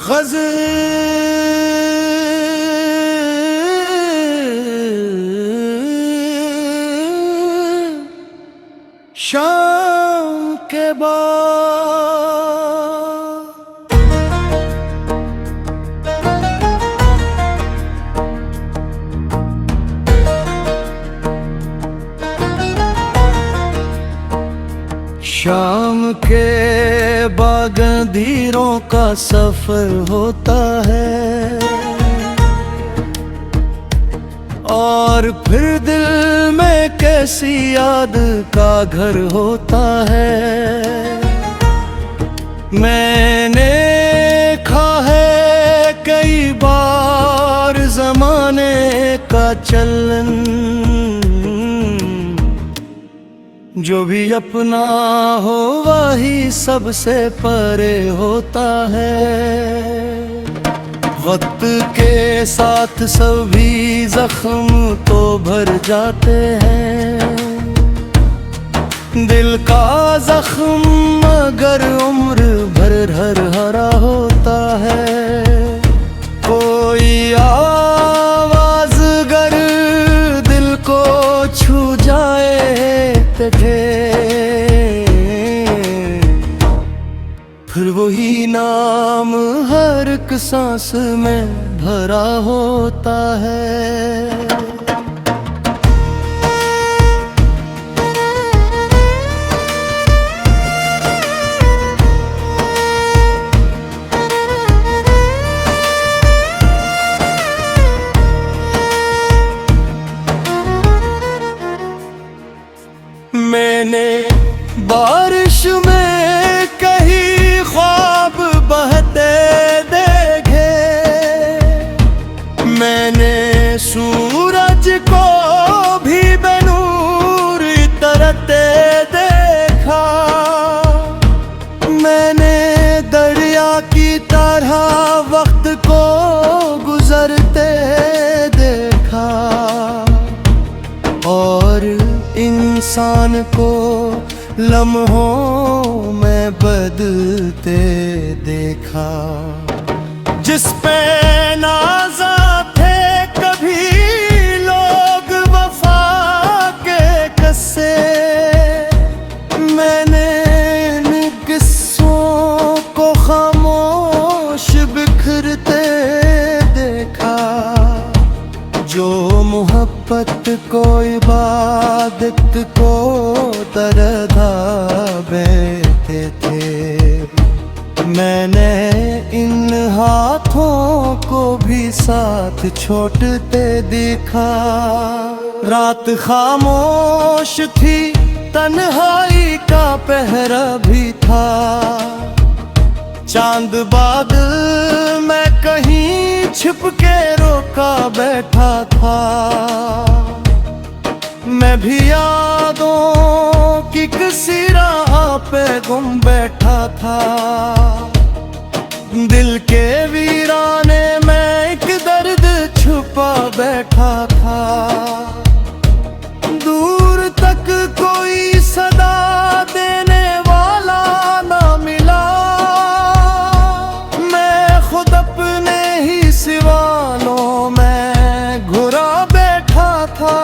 गज़ल शाम के बाद। शाम के बाद अंधेरों का सफर होता है और फिर दिल में कैसी याद का घर होता है। मैंने देखा है कई बार ज़माने का चलन, जो भी अपना हो वही सबसे परे होता है। वक्त के साथ सभी जख्म तो भर जाते हैं, दिल का जख्म मगर उम्र भर हरा होता है। कोई आवाज गर दिल को छू जाए फिर वही नाम हर एक सांस में भरा होता है। मैंने बारिश में कहीं ख्वाब बहते देखे, मैंने सूरज को भी बेनूर तरते देखा, मैंने दरिया की तरह वक्त को गुजरते देखा और इंसान को लम्हों में बदलते देखा। जिस पे नाज़ा थे कभी लोग वफा के किस्से, मैंने इन किस्सों को खामोश बिखरते देखा। जो मोहब्बत को इबादत को तरदा बैठे थे, मैंने इन हाथों को भी साथ छोड़ते देखा। रात खामोश थी, तन्हाई का पहरा भी था, चांद बादल में कहीं छिप के रोका बैठा था। मैं भी यादों की किसी राह पे गुम बैठा था, दिल के वीराने में एक दर्द छुपा बैठा था। दूर तक कोई सदा देने वाला ना मिला, मैं खुद अपने ही सिवानों में घुरा बैठा था।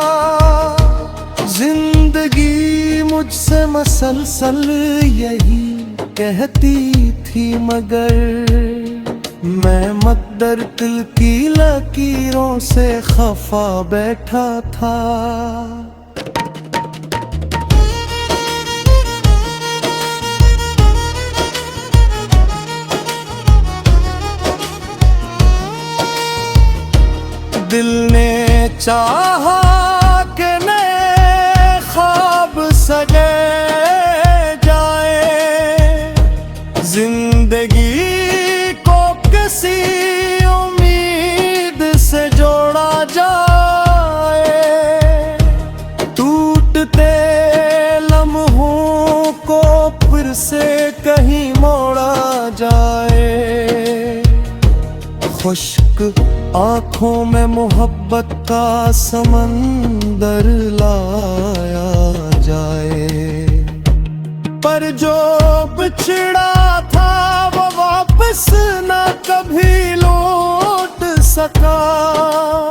जिंदगी मुझसे मसलसल यही कहती थी, मगर मैं मकदर दिल की लकीरों से खफा बैठा था। दिल ने चाहा कि नए ख्वाब सजे जाए, जिंदगी को किसी उम्मीद से जोड़ा जाए। टूटते लम्हों को फिर से कहीं मोड़ा जाए, खुश्क आँखों में मोहब्बत का समंदर लाया जाए। पर जो बिछड़ा था वो वापस न कभी सका,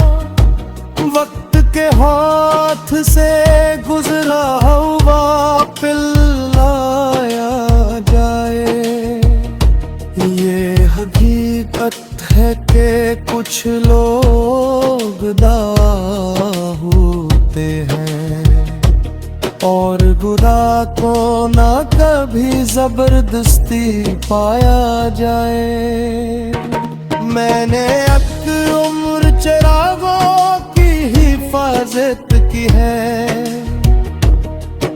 वक्त के हाथ से गुजरा हुआ पिलाया जाए। ये हकीकत है कि कुछ लोग दावा होते हैं और बुरा को ना कभी जबरदस्ती पाया जाए। मैंने अब उम्र चिरागों की हिफाजत की है,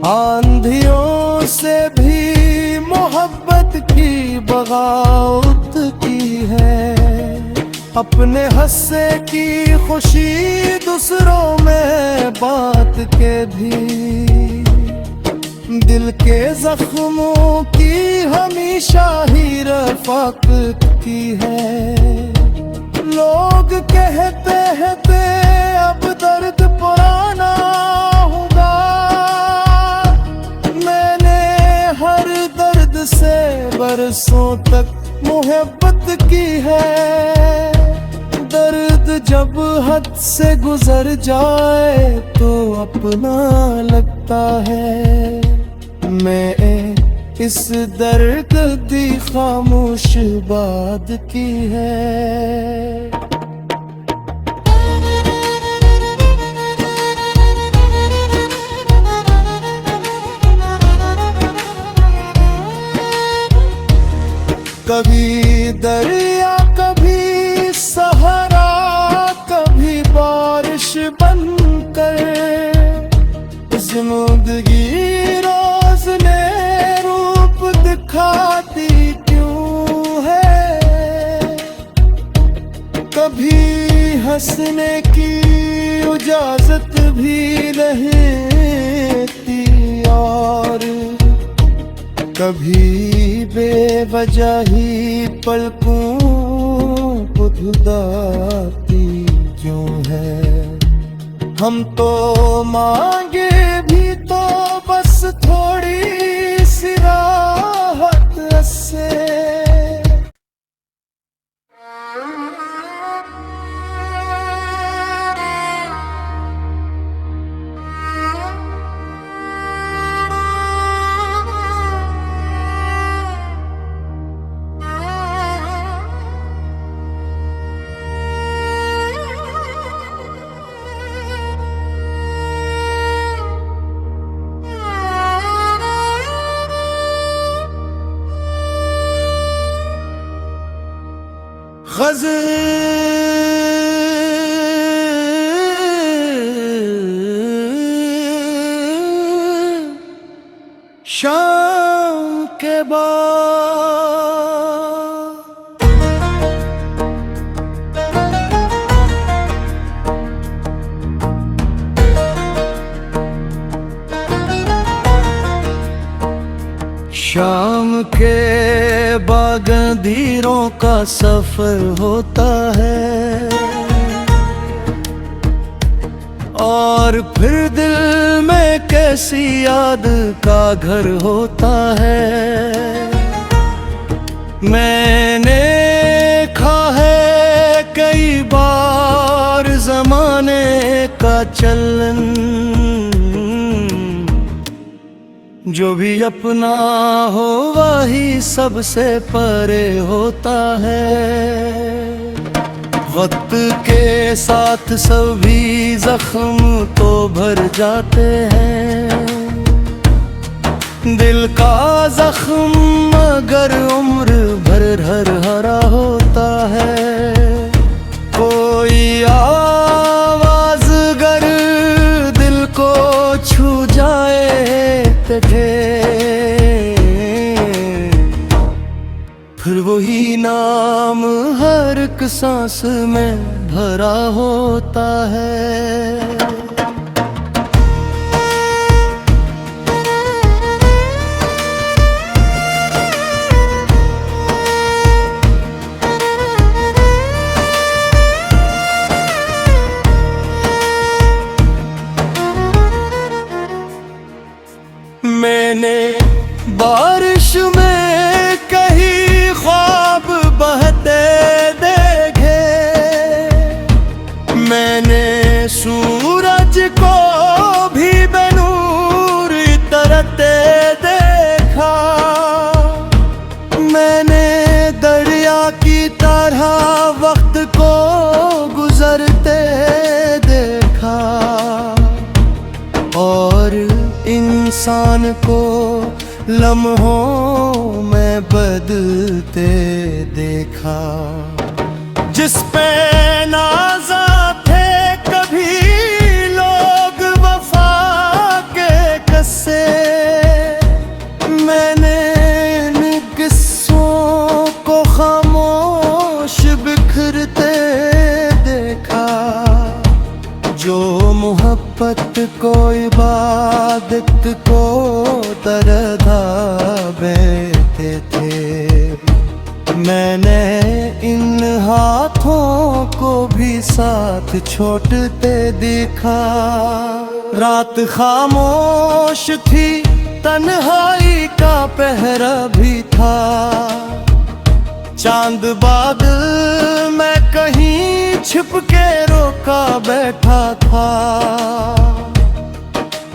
आंधियों से भी मोहब्बत की बगावत की है। अपने हंसे की खुशी दूसरों में बात के भी, दिल के जख्मों की हमेशा ही रफ़ाक़त की है। लोग कहते हैं ते अब दर्द पुराना होगा, मैंने हर दर्द से बरसों तक मोहब्बत की है। दर्द जब हद से गुजर जाए तो अपना लगता है। मैं इस दर्द दी खामोश बात की है। कभी दरिया कभी सहारा, कभी बारिश बनकर जिंदगी रोज ने रूप दिखाती क्यों है। कभी हंसने की इजाजत भी रहती और कभी बेवजह ही पलकों को धुदाती क्यों है। हम तो मांगे भी तो बस थोड़ी सी राहत से। गज़ल शाम के बाद, शाम के बाद अंधेरों का सफर होता है और फिर दिल में कैसी याद का घर होता है। मैंने देखा है कई बार ज़माने का चलन, जो भी अपना हो वही सबसे परे होता है। वक्त के साथ सभी जख्म तो भर जाते हैं, दिल का जख्म मगर उम्र भर हर हरा होता है। कोई आवाज गर दिल को छू जाए फिर वही नाम हर एक सांस में भरा होता है। मैंने बारिश में कहीं ख्वाब बहते देखे, हुस्न को लम्हों में बदलते देखा। जिस पे नाज़ा थे कभी लोग वफा के कस्से, मैंने इन किस्सों को खामोश बिखरते देखा। जो मोहब्बत को इबादत को तरदा बैठे थे, मैंने इन हाथों को भी साथ छोड़ते देखा। रात खामोश थी, तन्हाई का पहरा भी था। चांद बादल मैं कहीं छिप के रोका बैठा था।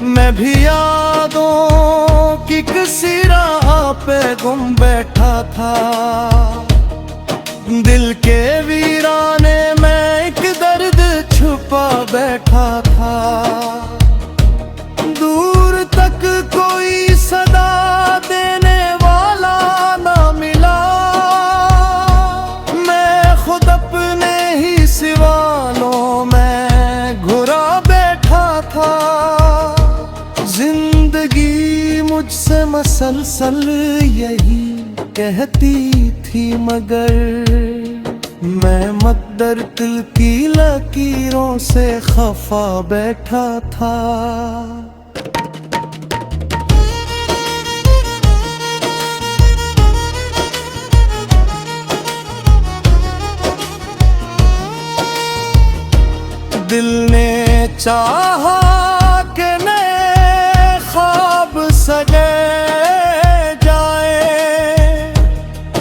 मैं भी यादों की किसी राह पे गुम बैठा था। दिल के वीराने में एक दर्द छुपा बैठा था। दूर तक कोई सदा देने वाला ना मिला, मैं खुद अपने ही सवालों में घुरा बैठा था। जिंदगी मुझसे मसलसल यही कहती थी, मगर मैं मकदर दिल की लकीरों से खफा बैठा था। दिल ने चाहा कि नए ख्वाब सजे जाए,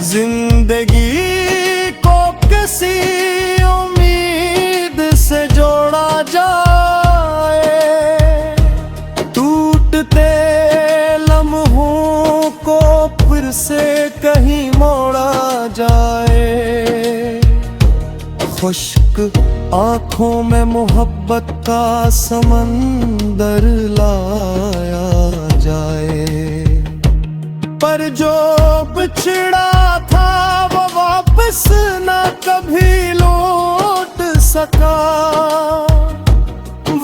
जिंदगी को किसी उम्मीद से जोड़ा जाए। टूटते लम्हों को फिर से कहीं मोड़ा जाए। खुश्क आँखों में मोहब्बत का समंदर लाया जाए। पर जो बिछड़ा था वो वापस न कभी लौट सका।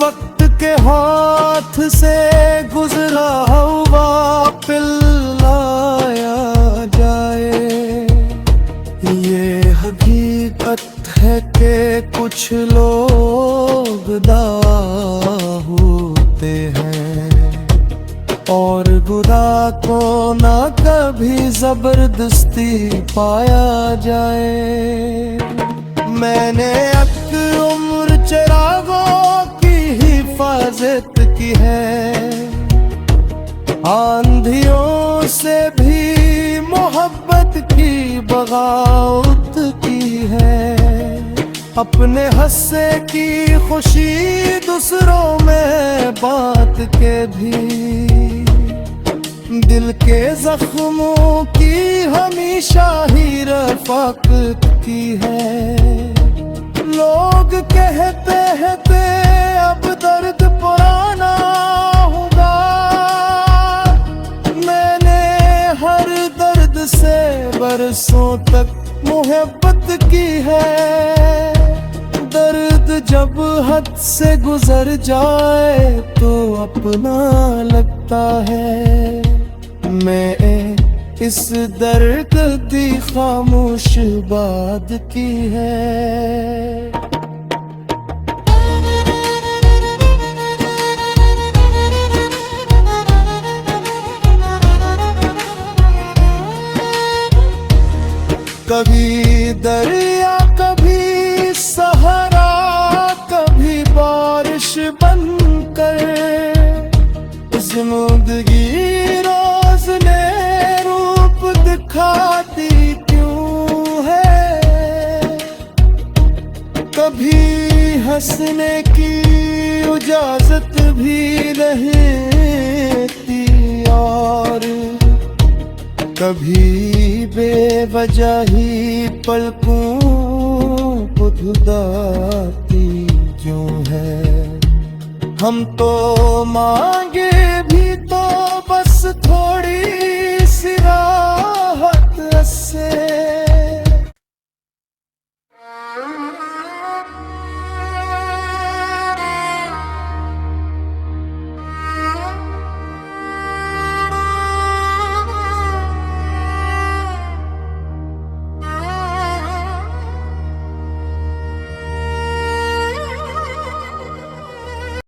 वक्त के हाथ से गुजरा हुआ पिलाया जाए। ये हकीकत है कि कुछ लोग दावा होते हैं और खुदा को ना कभी जबरदस्ती पाया जाए। मैंने अब उम्र चिरागों की हिफाजत की है, आंधियों से भी मोहब्बत की बगावत की है। अपने हंसे की खुशी दूसरों में बात के भी, दिल के जख्मों की हमेशा ही रफ़ाक़त की है। लोग कहते हैं ते अब दर्द पुराना होगा, मैंने हर दर्द से बरसों तक मोहब्बत की है। दर्द जब हद से गुजर जाए तो अपना लगता है। मैं इस दर्द दी खामोश बात की है। कभी दरिया कभी सहारा, कभी बारिश बनकर जिंदगी रोज ने रूप दिखाती क्यों है। कभी हंसने की इजाजत भी रहती और कभी बेवजह ही पलकों को धुदाती क्यों है। हम तो मांगे भी तो बस राहत से